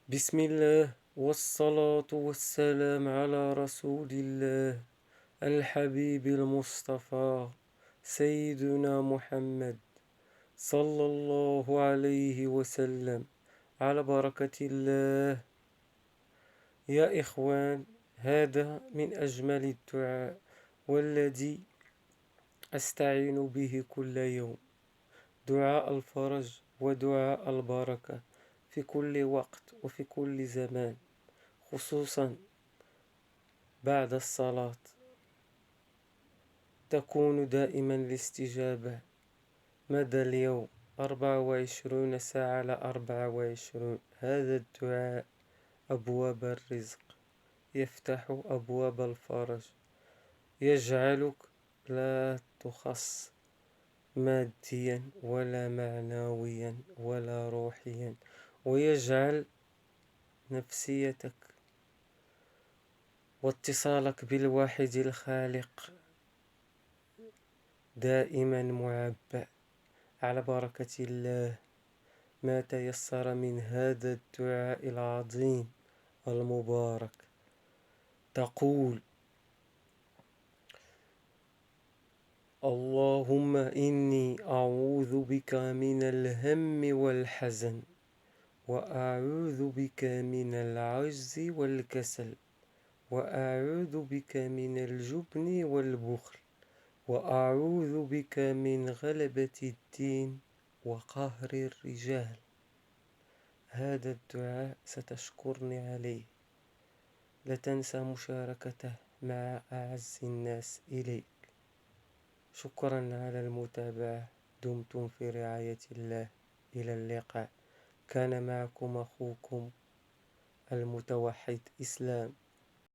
بسم الله والصلاة والسلام على رسول الله الحبيب المصطفى سيدنا محمد صلى الله عليه وسلم على بركة الله. يا إخوان، هذا من أجمل الدعاء والذي أستعين به كل يوم، دعاء الفرج ودعاء البركة في كل وقت وفي كل زمان، خصوصا بعد الصلاة تكون دائما الاستجابة مدى اليوم 24 ساعة على 24. هذا الدعاء أبواب الرزق، يفتح أبواب الفرج، يجعلك لا تخص ماديا ولا معنويا ولا روحيا، ويجعل نفسيتك واتصالك بالواحد الخالق دائما معبأ على بركة الله. ما تيسر من هذا الدعاء العظيم المبارك. تقول: اللهم إني أعوذ بك من الهم والحزن، وأعوذ بك من العجز والكسل، وأعوذ بك من الجبن والبخل، وأعوذ بك من غلبة الدين وقهر الرجال. هذا الدعاء ستشكرني عليه، لا تنسى مشاركته مع أعز الناس إليك. شكرا على المتابعة، دمتم في رعاية الله، إلى اللقاء. كان معكم أخوكم المتوحد إسلام.